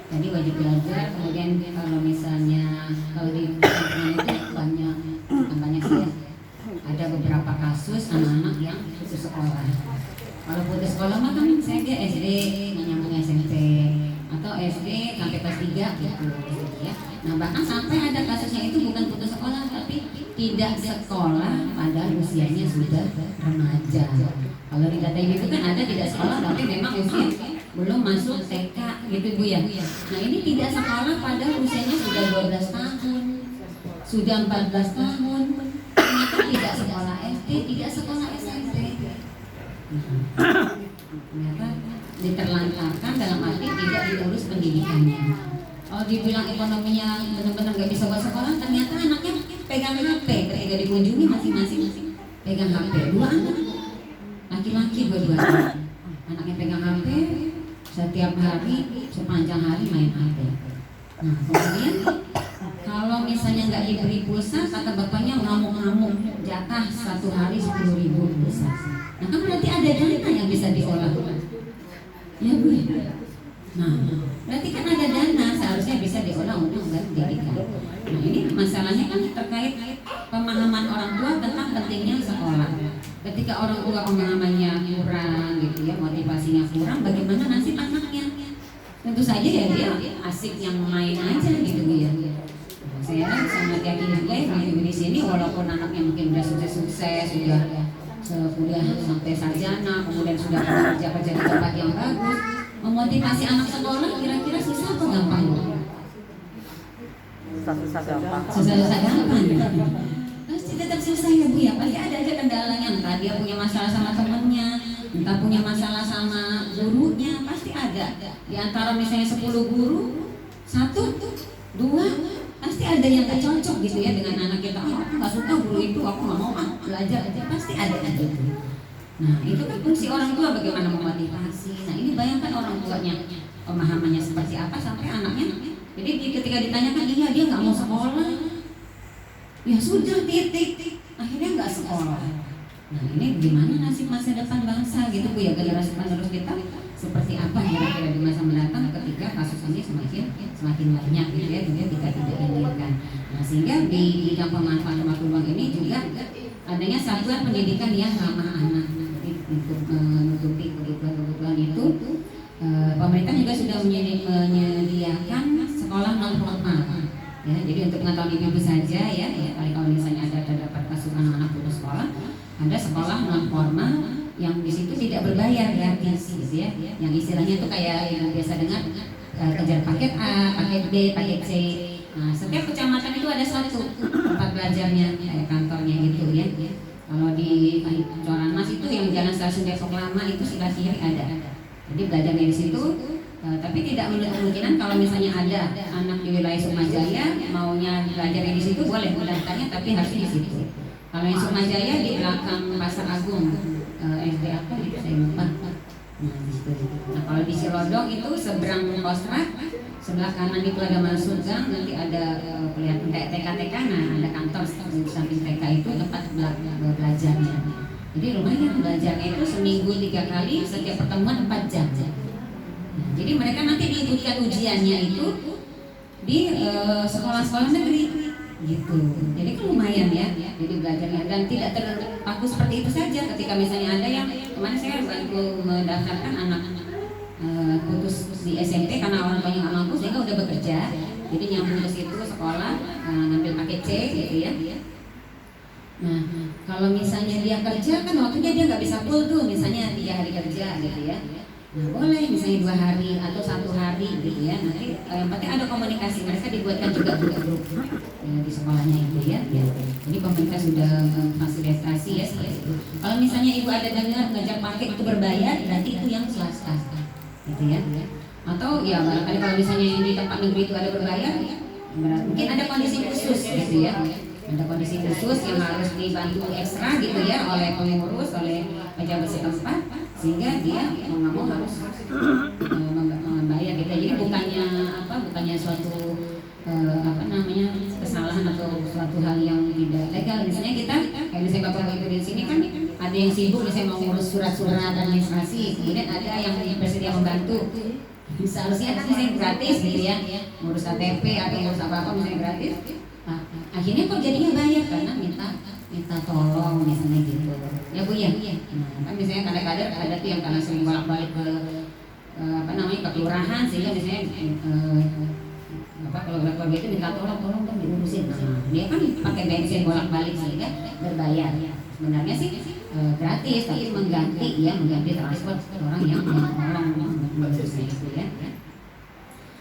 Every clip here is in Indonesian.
Tadi wajib belajar, kemudian kalau misalnya kalau di lingkungan itu banyak sih ya. Ada beberapa kasus anak-anak yang putus sekolah. Kalau putus sekolah mah kan saya SD nggak nyambung SMP atau SD sampai kelas 3 gitu ya. Nah bahkan sampai ada kasusnya itu bukan putus sekolah tapi tidak sekolah pada usianya sudah remaja. Kalau di data ini kan ada tidak sekolah tapi memang usia belum masuk TK gitu Bu ya. Nah ini tidak sekolah pada usianya sudah 12 tahun, sudah 14 tahun, ternyata tidak sekolah SD, tidak sekolah SMP. Ternyata diterlantarkan dalam arti tidak diurus pendidikannya. Kalau dibilang ekonominya benar-benar nggak bisa buat sekolah, ternyata anaknya pegang HP ketika dikunjungi masing-masing pegang HP. Dua anak, laki-laki dua-duanya, anaknya pegang HP. Setiap hari, sepanjang hari main HP. Nah, kemudian kalau misalnya nggak diberi pulsa, kata bapaknya ngamuk-ngamuk, jatah satu hari 10.000 pulsa. Nah, kan berarti ada dana yang bisa diolah. Ya Bu. Nah, berarti kan ada dana seharusnya bisa diolah untuk pendidikan. Nah, ini masalahnya kan terkait pemahaman orang tua tentang pentingnya sekolah. Ketika orang tua pemahamannya kurang gitu ya, motivasinya kurang, bagaimana nasib anaknya? Tentu saja ya dia asik yang main aja gitu ya. Saya sangat yakin juga ya di sini walaupun anaknya mungkin udah sukses, sudah kuliah sampai sarjana, kemudian sudah kerja di tempat yang bagus, memotivasi anak sekolah kira-kira susah atau gampang? Susah gampang. Susah gampang. Pasti tetap susah ya Bu ya, pasti ada aja kendalanya, entah dia punya masalah sama temennya, entah punya masalah sama gurunya, pasti ada. Di antara misalnya 10 guru, 1, 2, pasti ada yang gak cocok gitu ya dengan anak kita. Oh, aku gak suka guru itu, aku gak mau belajar aja, pasti ada gitu. Nah itu kan fungsi orang tua bagaimana memotivasi. Nah ini bayangkan orang tuanya pemahamannya seperti apa sampai anaknya. Jadi ketika ditanyakan iya dia gak mau sekolah, ya sudah titik, akhirnya nggak sekolah. Nah ini gimana nasib masa depan bangsa gitu Bu ya, generasi penerus kita seperti apa kira-kira di masa mendatang ketika kasus ini semakin banyak gitu ya, kita tidak inginkan. Nah sehingga di bidang pemanfaatan waktu luang ini juga adanya satuan pendidikan yang ramah anak. Jadi untuk menutupi kebutuhan itu, pemerintah juga sudah menyediakan sekolah non formal. Ya, jadi untuk pengetahuan ibu saja ya, kalau misalnya ada terdapat kasus anak-anak putus sekolah, ada sekolah non formal yang di situ tidak berbayar gratis gitu ya, yang istilahnya itu kayak yang biasa dengar kejar paket A, paket B, paket C. Nah, setiap kecamatan itu ada satu tempat belajarnya, kayak kantornya gitu ya. Kalau di Coran Mas itu yang Jalan Stasiun Depok Lama itu sebelah kiri ada. Jadi belajarnya di situ. Tapi tidak menutup kemungkinan kalau misalnya ada anak di wilayah Sukmajaya maunya belajar di situ boleh mendaftarnya, tapi harus di situ. Kalau yang Sukmajaya di belakang Pasar Agung, SD apa gitu saya lupa. Nah kalau di Cilodong itu seberang Kostrat, sebelah kanan itu ada Masuk Gang, nanti ada kelihatan TK, nah ada kantor di samping TK itu tempat belajarnya. Jadi lumayan belajarnya itu seminggu 3 kali, setiap pertemuan 4 jam. Nah, jadi mereka nanti diikutkan ujiannya itu di sekolah-sekolah negeri gitu. Jadi kan lumayan ya. Jadi belajarnya dan tidak terpaku seperti itu saja. Ketika misalnya ada yang kemarin saya bantu mendaftarkan anak putus di SMP karena orang tuanya nggak mampu sehingga udah bekerja. Jadi nyambung ke situ sekolah ngambil paket C gitu ya. Nah kalau misalnya dia kerja kan waktunya dia nggak bisa full tuh, misalnya 3 hari kerja gitu ya. Nah boleh misalnya 2 hari atau 1 hari gitu ya. Nanti yang penting ada komunikasi, mereka dibuatkan juga grup di sekolahnya itu ya. Jadi pemerintah sudah memfasilitasi ya seperti itu. Kalau misalnya ibu ada dengar ngajak paket itu berbayar, berarti itu yang swasta gitu ya. Atau ya barangkali kalau misalnya di tempat negeri itu ada berbayar, mungkin ada kondisi khusus gitu ya. Ada kondisi khusus yang harus dibantu ekstra gitu ya oleh pengurus, oleh pejabat setempat, sehingga dia mau nggak mau harus membayar gitu. Jadi bukannya suatu kesalahan atau suatu hal yang tidak legal. Misalnya kita kayak misalnya bapak ibu di sini kan ada yang sibuk misalnya mau ngurus surat-surat administrasi, kemudian ada yang bersedia membantu. Seharusnya kan misalnya gratis gitu ya, ngurus KTP atau ngurus apa-apa misalnya gratis. Nah, akhirnya kok jadinya bayar karena minta tolong misalnya gitu. Ya Bu ya. Nah, kan misalnya kadang-kadang ada tuh yang karena sering bolak-balik ke ke kelurahan sehingga misalnya kalau keluarga itu minta tolong dong diurusin. Nah, dia kan pakai bensin bolak-balik sehingga berbayar. Sebenarnya sih gratis tapi mengganti transport orang yang mengurusnya itu ya.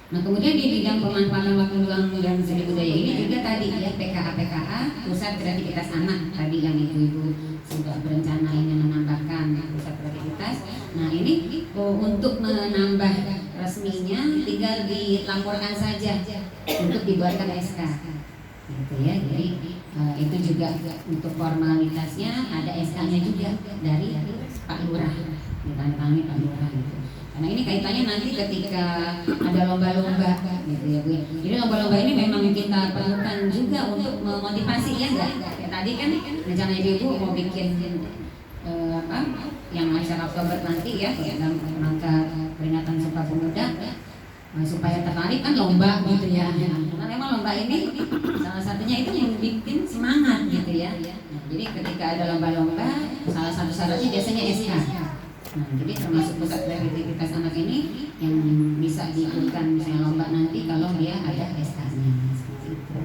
Nah kemudian di bidang pemanfaatan waktu luang dan seni budaya ini juga tadi ya PKA pusat kreativitas anak tadi yang ibu-ibu sudah berencana ingin menambahkan pusat kreativitas. Nah ini untuk menambah resminya tinggal dilaporkan saja untuk dibuatkan SK gitu ya. Jadi itu juga untuk formalitasnya ada SK-nya juga dari Pak Lurah, ditandatangani Pak Lurah gitu. Karena ini kaitannya nanti ketika ada lomba-lomba gitu ya Bu. Jadi lomba-lomba ini memang kita perlukan juga untuk memotivasi ya enggak? Ya, tadi kan rencananya Ibu mau bikin yang acara Oktober nanti ya dalam rangka peringatan Sumpah Pemuda supaya tertarik kan lomba gitu ya. Karena memang lomba ini salah satunya itu yang bikin semangat gitu ya. Nah, jadi ketika ada lomba-lomba salah satu syaratnya biasanya SK. Nah, jadi termasuk pusat kreativitas anak ini yang bisa diikutkan misalnya lomba nanti kalau dia ada SK-nya seperti itu.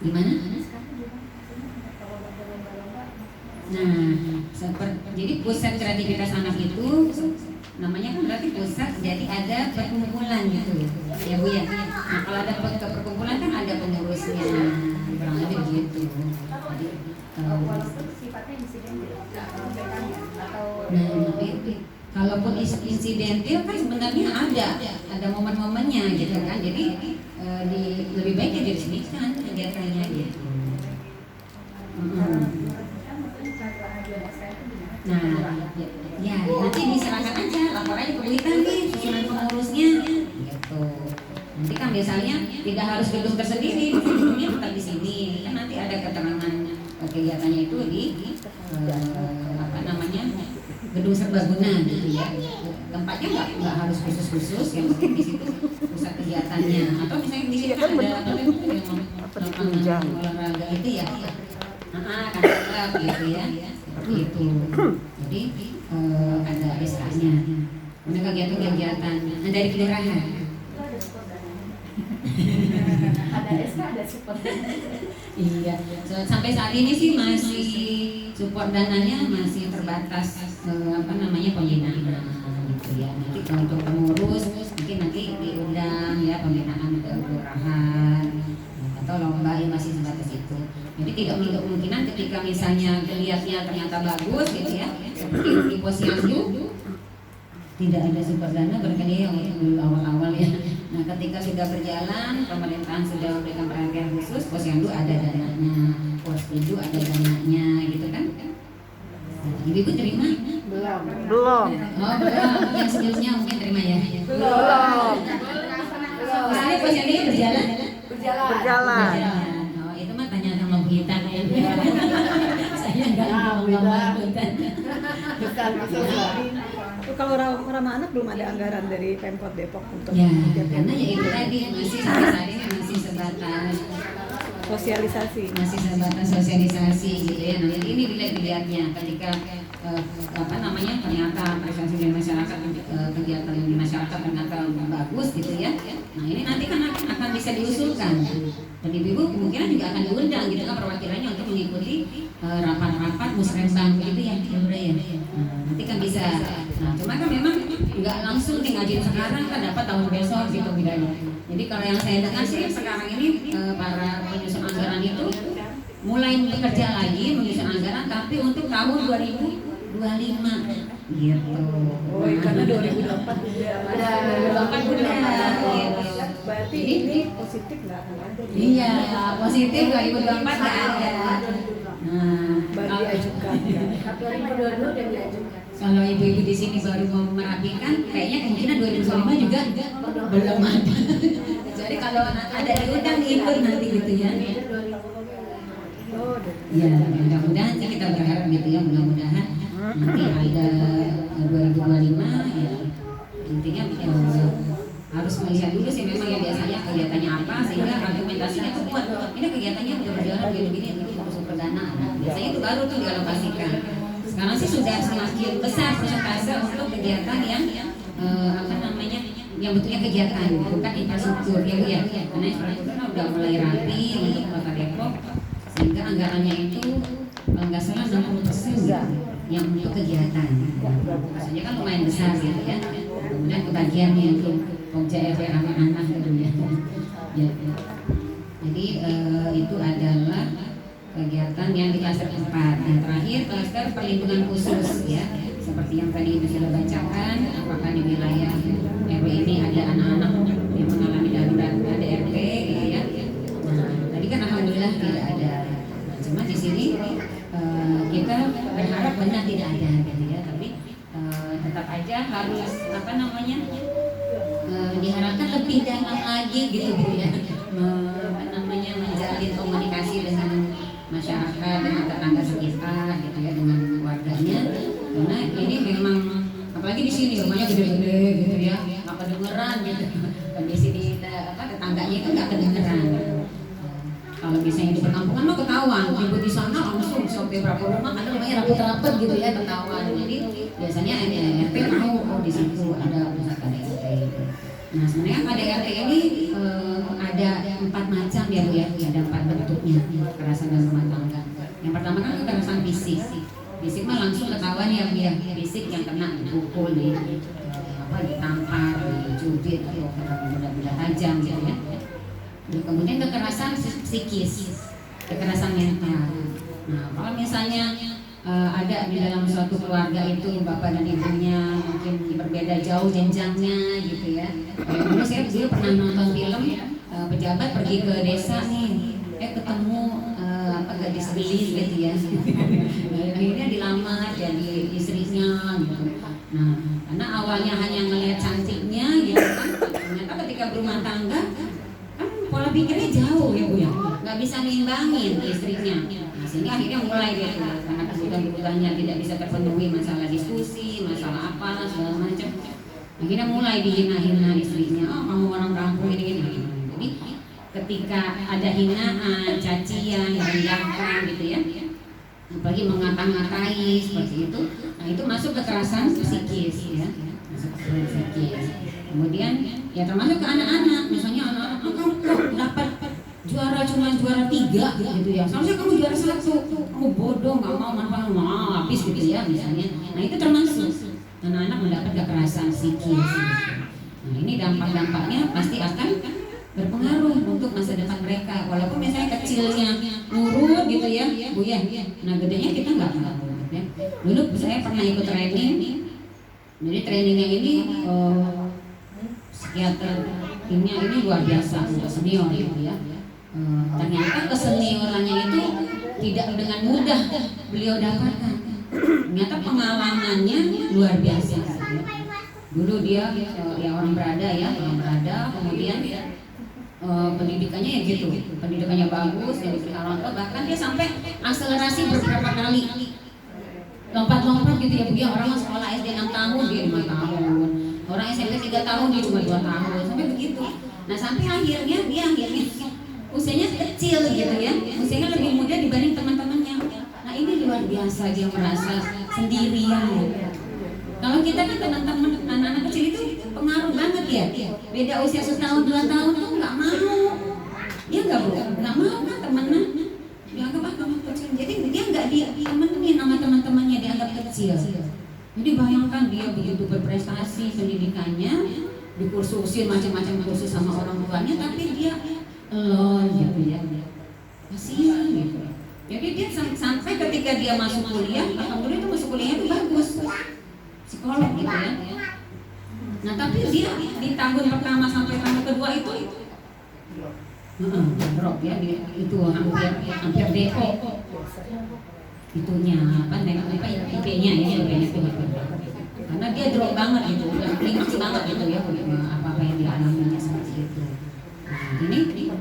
Gimana? Nah, jadi pusat kreativitas anak itu namanya kan berarti pusat, jadi ada perkumpulan gitu ya Bu ya. Nah kalau ada perkumpulan kan ada pengurusnya, kurang lebih gitu. Jadi walaupun sifatnya insidentil atau kalaupun insidentil kan sebenarnya ada momen-momennya gitu kan. Jadi lebih baik diresmikan kegiatannya gitu. Nah, ya nanti diserahkan aja laporannya ke kita nih susunan pengurusnya gitu. Nanti kan biasanya tidak harus gedung tersendiri, gedungnya tetap di sini. Kan nanti ada keterangan kegiatannya itu di gedung serbaguna gitu ya. Tempatnya nggak harus khusus yang penting di situ pusat kegiatannya. Atau misalnya di sini kan ada lapangan olahraga itu ya. Kan gitu ya. Seperti itu. Jadi ada SK-nya. Ada kegiatan-kegiatan dari kelurahan. Ada SK, ada support. Iya. Sampai saat ini sih masih support dananya masih terbatas pembinaan gitu ya. Nanti kalau untuk pengurus mungkin nanti diundang ya pembinaan ke kelurahan atau lomba yang masih sebatas itu. Jadi tidak menutup kemungkinan ketika misalnya kelihatannya ternyata bagus gitu ya, seperti di Posyandu tidak ada sumber dana barangkali yang dulu awal-awal ya. Nah ketika sudah berjalan, pemerintahan sudah memberikan perhatian khusus, Posyandu ada dananya, Pospindu ada dananya gitu kan. Ibu terima? Belum. Oh belum, yang sebelumnya mungkin terima ya? Belum. Misalnya Posyandu berjalan? Berjalan. Oh itu mah tanya sama Bu Gita ya. Saya nggak ngomong Kalau ramah anak belum ada anggaran dari Pemkot Depok untuk ya, karena ya itu tadi masih sampai saat ini masih sebatas sosialisasi sosialisasi gitu ya. Nah ini dilihatnya ketika ternyata prestasi di masyarakat, kegiatan di masyarakat ternyata bagus gitu ya. Nah ini nanti kan akan bisa diusulkan dan ibu kemungkinan juga akan diundang gitu kan perwakilannya untuk mengikuti rapat-rapat musrenbang gitu ya ya. Nanti kan bisa. Nah cuma kan memang nggak langsung nih ngajuin sekarang kan dapat tahun besok gitu bedanya. Jadi kalau yang saya dengar sih sekarang ini para penyusun anggaran itu mulai bekerja lagi menyusun anggaran tapi untuk tahun 2025 gitu. Oh, karena 2024 ada 2024 udah gitu. Berarti ini positif nggak akan ada. Iya, positif 2024 nggak ada. Nah, baru diajukan. 2022 udah diajukan. Kalau ibu-ibu di sini baru mau merapikan, kayaknya kemungkinan 2025 juga belum ada. Jadi kalau ada diundang ikut nanti gitu ya. Ya, mudah-mudahan sih kita berharap gitu ya, mudah-mudahan nanti ada 2025 ya intinya harus melihat dulu sih memang yang biasanya kegiatannya apa sehingga argumentasinya itu kuat. Ini kegiatannya udah berjalan begini itu harus pendanaan. Biasanya itu baru tuh dialokasikan. Sekarang sih sudah semakin besar persentase untuk kegiatan yang apa namanya yang bentuknya kegiatan bukan infrastruktur ya Bu ya. Karena infrastruktur udah mulai rapi untuk Kota Depok sehingga anggarannya itu kalau nggak salah 60% yang untuk kegiatan. Maksudnya kan lumayan besar gitu ya. Kemudian kebagiannya untuk OJF anak-anak gitu ya. Jadi itu adalah kegiatan yang di klaster 4. Yang terakhir klaster perlindungan khusus ya. Seperti yang tadi itu sudah bacakan, apakah di wilayah RW ini ada anak-anak yang mengalami darurat ADRT gitu ya. Nah, tadi kan alhamdulillah tidak ada. Nah, cuma di sini kita berharap benar tidak ada gitu ya, tapi tetap aja harus apa namanya diharapkan lebih dalam lagi gitu Bu ya. Apa namanya menjalin komunikasi dengan masyarakat, dengan tetangga sekitar gitu ya, dengan warganya. Karena ini memang apalagi di sini rumahnya gede-gede gitu ya, nggak kedengeran gitu. Dan di sini tetangganya itu nggak kedengeran. Kalau misalnya di perkampungan mah ketahuan, ribut di sana langsung sampai berapa rumah ada rumahnya rapet-rapet gitu ya ketahuan. Jadi biasanya RT tahu di situ ada pusat KDRT. Nah sebenarnya KDRT ini ada 4 macam ya Bu ya, ada 4 bentuknya kekerasan dalam rumah tangga. Yang pertama kan kekerasan fisik. Fisik mah langsung ketahuan ya Bu ya, fisik yang kena dipukul, ditampar, dicubit atau kena benda-benda tajam gitu ya. Kemudian kekerasan psikis, kekerasan mental. Nah, kalau misalnya ada di dalam suatu keluarga itu bapak dan ibunya mungkin berbeda jauh jenjangnya gitu ya. Dulu saya pernah nonton film pejabat pergi ke desa nih, ketemu gadis gelis gitu ya. Akhirnya dilamar jadi istrinya gitu. Nah, karena awalnya hanya ngelihat cantiknya gitu kan, ternyata ketika berumah tangga pola pikirnya jauh ya Bu ya, nggak bisa nimbangin istrinya. Nah, sehingga akhirnya mulai deh karena kebutuhan-kebutuhannya tidak bisa terpenuhi, masalah diskusi, masalah apa segala macam. Akhirnya mulai dihina-hina istrinya, kamu orang kampung ini. Jadi ketika ada hinaan, cacian, merendahkan gitu ya, apalagi mengata-ngatai seperti itu, nah itu masuk kekerasan psikis ya, masuk kekerasan psikis. Kemudian ya termasuk ke anak-anak, misalnya anak-anak kamu dapat cuma juara 3 gitu ya, seharusnya kamu juara 1, kamu bodoh nggak mau manfaat habis gitu ya misalnya. Nah itu termasuk anak-anak mendapat kekerasan psikis. Nah ini dampak-dampaknya pasti akan berpengaruh untuk masa depan mereka. Walaupun misalnya kecilnya nurut gitu ya Bu ya, nah gedenya kita nggak tahu ya. Dulu saya pernah ikut training, jadi trainingnya ini psikiater ini luar biasa, senior gitu ya. Ternyata keseniorannya itu tidak dengan mudah beliau dapatkan. Ternyata pengalamannya luar biasa. Dulu dia ya orang berada, kemudian pendidikannya ya gitu, pendidikannya bagus, yang diberi orang tua, bahkan dia sampai akselerasi beberapa kali, lompat-lompat gitu ya Bu ya. Orang sekolah SD 6 tahun dia 5 tahun, orang SMP 3 tahun dia cuma 2 tahun, sampai begitu. Nah sampai akhirnya dia usianya kecil gitu ya, usianya lebih muda dibanding teman-temannya. Nah ini luar biasa, dia merasa sendirian. Kalau kita kan teman-teman anak-anak kecil itu pengaruh banget ya, beda usia 1 tahun 2 tahun tuh nggak mau, dia nggak mau kan temenan, dianggap kamu kecil, jadi dia nggak ditemenin sama teman-temannya, dianggap kecil. Jadi bayangkan dia begitu berprestasi pendidikannya, dikursusin macam-macam kursus sama orang tuanya, tapi dia alone gitu ya, kasihan gitu. Jadi dia sampai ketika dia masuk kuliah, alhamdulillah itu masuk kuliahnya itu bagus, psikolog gitu ya. Nah tapi dia di tahun pertama sampai tahun kedua itu drop ya, itu hampir DO itunya IP-nya itu karena dia drop banget gitu, klimaks banget gitu ya, apa yang dialaminya seperti itu. Nah ini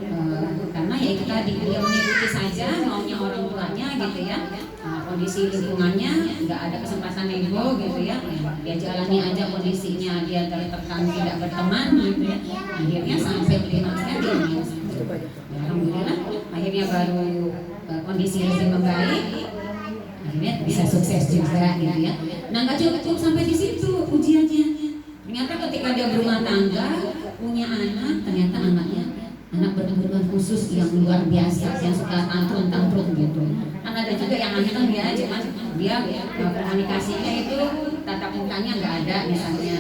karena ya itu tadi dia mengikuti saja maunya orang tuanya gitu ya. Kondisi lingkungannya nggak ada kesempatan nego gitu ya. Dia jalani aja kondisinya, dia tertekan tidak berteman gitu ya. Akhirnya sampai klimaksnya dia meninggal. Alhamdulillah akhirnya baru kondisi lebih membaik, akhirnya bisa sukses juga gitu ya. Nah nggak cukup sampai di situ ujiannya. Ternyata ketika dia berumah tangga, punya anak, ternyata anak berkebutuhan khusus yang luar biasa, yang suka tantrum gitu. Kan ada juga yang akhirnya dia cuman dia komunikasinya itu tatap mukanya nggak ada, misalnya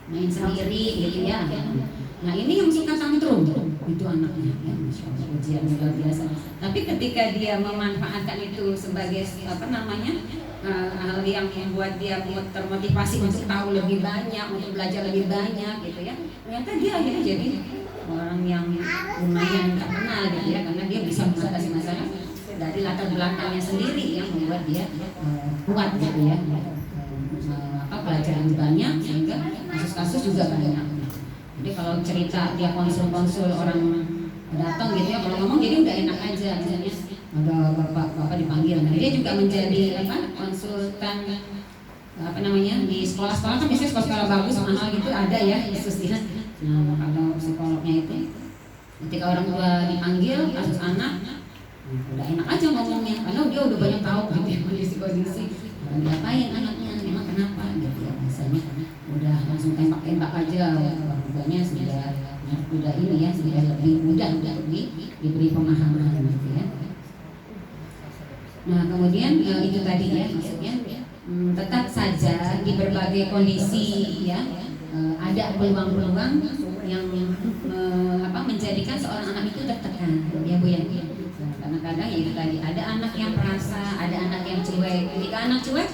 main sendiri gitu ya. Nah ini yang suka tantrum itu anaknya ya, Masya Allah, ujian luar biasa. Tapi ketika dia memanfaatkan itu sebagai hal yang membuat dia termotivasi untuk tahu lebih banyak, untuk belajar lebih banyak gitu ya, ternyata dia akhirnya jadi orang yang lumayan terkenal gitu ya, karena dia bisa mengatasi masalah dari latar belakangnya sendiri yang membuat dia kuat gitu ya, belajar lebih banyak sehingga kasus-kasus juga banyak. Jadi kalau cerita dia konsul orang datang gitu ya, kalau ngomong jadi udah enak aja, misalnya ada bapak dipanggil, nah dia juga menjadi konsultan di sekolah-sekolah kan biasanya sekolah-sekolah bagus mahal gitu ada ya khusus dia. Nah kalau psikolognya itu ketika orang tua dipanggil kasus anak udah enak aja ngomongnya karena dia udah banyak tahu gitu kondisi diapain anaknya, memang kenapa gitu ya, biasanya udah langsung tembak aja, orang tuanya sudah ini ya, sudah lebih mudah untuk diberi pemahaman gitu ya. Nah kemudian itu tadi ya, maksudnya tetap saja di berbagai kondisi ya ada peluang-peluang yang menjadikan seorang anak itu tertekan ya Bu ya. Kadang-kadang ya itu tadi ada anak yang perasa, ada anak yang cuek. Jika anak cuek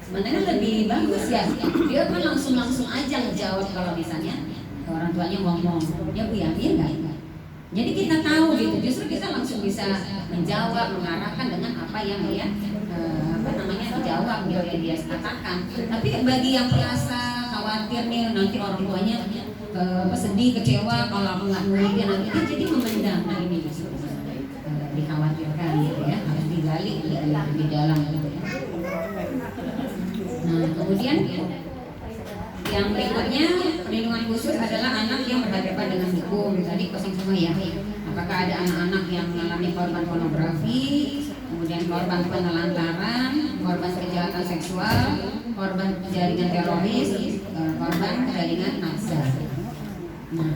sebenarnya lebih bagus ya, dia kan langsung aja ngejawab kalau misalnya ke orang tuanya ngomong ya Bu ya, iya nggak? Jadi kita tahu gitu, justru kita langsung bisa menjawab, mengarahkan dengan apa yang dia dijawab gitu yang dia katakan. Tapi bagi yang merasa khawatir nih nanti orang tuanya sedih, kecewa kalau aku nggak nurutin, nanti dia jadi memendam. Nah ini justru dikhawatirkan gitu ya, harus digali lebih dalam gitu ya. Nah kemudian yang berikutnya perlindungan khusus adalah anak yang berhadapan dengan hukum. Tadi kosong semua ya. Apakah ada anak-anak yang mengalami korban pornografi, kemudian korban penelantaran, korban kejahatan seksual, korban jaringan teroris, korban jaringan nafsa. Nah,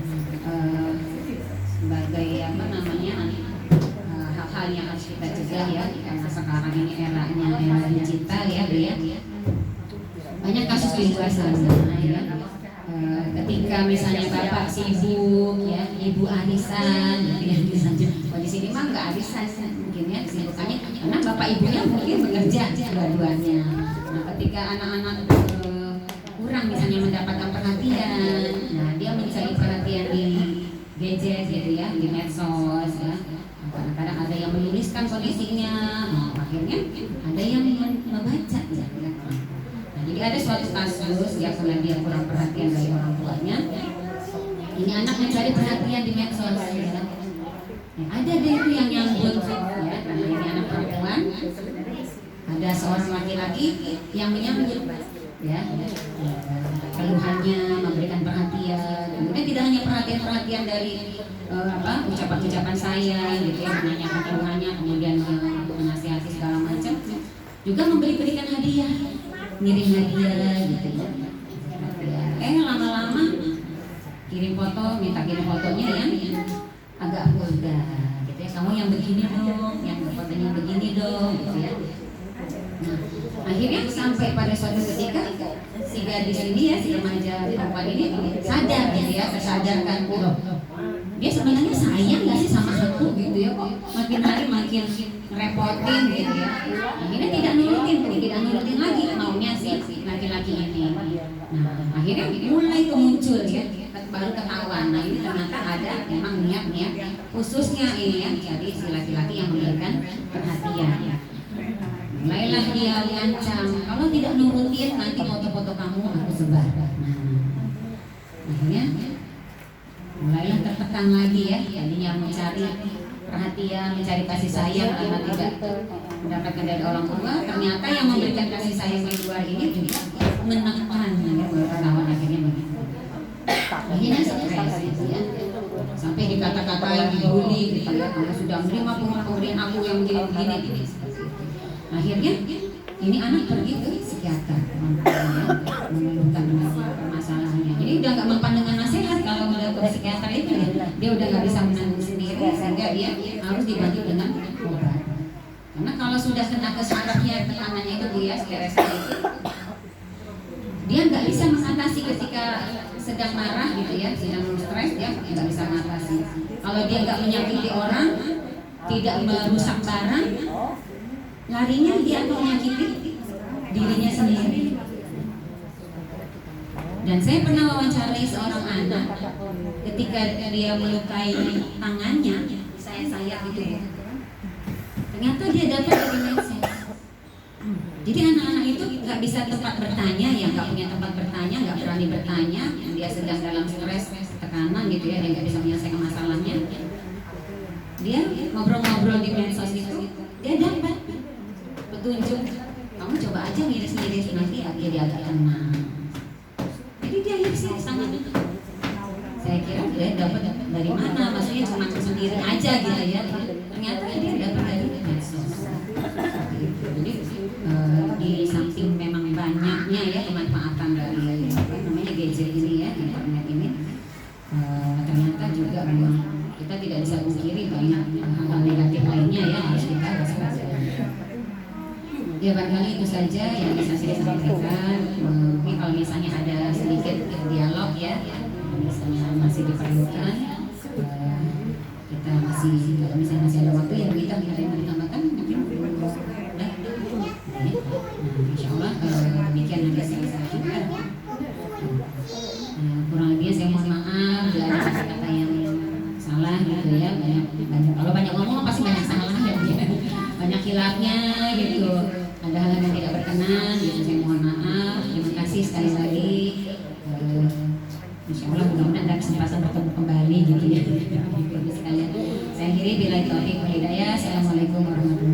sebagai hal-hal yang harus kita cegah ya, karena sekarang ini era digital ya, banyak kasus di luar sana ya. Ketika misalnya bapak sibuk ya, ibu arisan gitu ya, misalnya di sini mah nggak arisan mungkin ya kesibukannya karena bapak ibunya mungkin bekerja dua-duanya. Nah ketika anak-anak kurang misalnya mendapatkan perhatian, nah dia mencari perhatian di gadget gitu ya, di medsos ya. Kadang-kadang ada yang menuliskan kondisinya, akhirnya ada yang membaca ya. Jadi ada suatu kasus ya, karena dia kurang perhatian dari orang tuanya, ini anak mencari perhatian di medsos ya. Ada deh itu yang nyambut ya, karena ini anak perempuan, ada seorang laki-laki yang menyambut ya, keluhannya, memberikan perhatian. Kemudian tidak hanya perhatian dari ucapan-ucapan saya gitu ya, menanyakan keluhannya, kemudian menasihati segala macam, juga berikan hadiah, ngirim hadiah gitu ya. Lama-lama kirim foto, minta kirim fotonya yang agak vulgar gitu ya. Kamu yang begini dong, yang fotonya begini dong gitu ya. Nah, akhirnya sampai pada suatu ketika si gadis ini ya, si remaja perempuan ini sadar gitu ya, tersadarkan dia sebenarnya sayang nggak sih sama aku gitu ya, kok makin hari makin ngerepotin gitu ya. Akhirnya tidak nurutin lagi maunya si laki-laki ini. Nah akhirnya mulai muncul ya, baru ketahuan. Nah ini ternyata ada memang niat khususnya ini ya, jadi si laki-laki yang memberikan perhatian ya. Mulailah dia ngancam, kalau tidak nurutin nanti foto-foto kamu aku sebar. Nah akhirnya mulailah tertekan lagi ya, jadinya mencari perhatian dia mencari kasih sayang karena tidak mendapatkan dari orang tua, ternyata yang memberikan kasih sayang di luar ini juga menekan ya, ketahuan akhirnya begitu. Akhirnya stres gitu ya. Sampai dikata-katain, dibully gitu ya. Kamu sudah menerima pemberian aku yang begini. Akhirnya ini anak pergi ke psikiater mengeluhkan permasalahannya. Jadi udah nggak mempan dengan nasihat kalau udah ke psikiater itu ya. Dia udah nggak bisa menanggung sendiri sehingga dia harus dibantu dengan obat. Karena kalau sudah kena ke sarafnya tekanannya itu Bu ya, stres itu, dia nggak bisa mengatasi ketika sedang marah gitu ya, sedang stres dia nggak bisa mengatasi. Kalau dia nggak menyakiti orang, tidak merusak barang, larinya dia akan menyakiti dirinya sendiri. Dan saya pernah wawancarai seorang anak ketika dia melukai tangannya, saya sayat gitu. Ternyata dia dapat dari medsos. Jadi anak-anak itu nggak bisa tempat bertanya, ya nggak punya tempat bertanya, nggak berani bertanya, dia sedang dalam stres, tekanan gitu ya, dia nggak bisa menyelesaikan masalahnya. Dia ngobrol-ngobrol di medsos itu, dia dapat petunjuk. Kamu coba aja ngiris-ngiris nanti ya, dia agak tenang. Jadi dia iris-iris tangannya. Saya kira dia dapat dari mana? Maksudnya cuma sendiri aja gitu ya. Ternyata dia dapat dari medsos. Jadi di samping memang banyaknya ya kemanfaatan dari apa namanya gadget ini ya, internet ini, ternyata juga memang kita tidak bisa pungkiri banyak hal-hal negatif lainnya ya harus kita waspadai. Ya barangkali itu saja yang bisa saya sampaikan. Mungkin kalau misalnya ada sedikit dialog ya, misalnya masih diperlukan, kita masih kalau misalnya masih ada waktu yang kita ada yang ditambahkan mungkin udah. Insya Allah demikian yang bisa saya sampaikan. Kurang lebihnya saya mohon maaf bila ada kata-kata yang salah gitu ya, banyak kalau banyak ngomong pasti banyak salah ya, banyak hilafnya gitu, ada hal yang tidak berkenan gitu, saya mohon maaf. Terima kasih sekali lagi. Insya Allah mudah-mudahan ada kesempatan bertemu kembali gitu ya. Sekalian saya akhiri bila taufiq wal hidayah. Assalamualaikum warahmatullahi wabarakatuh.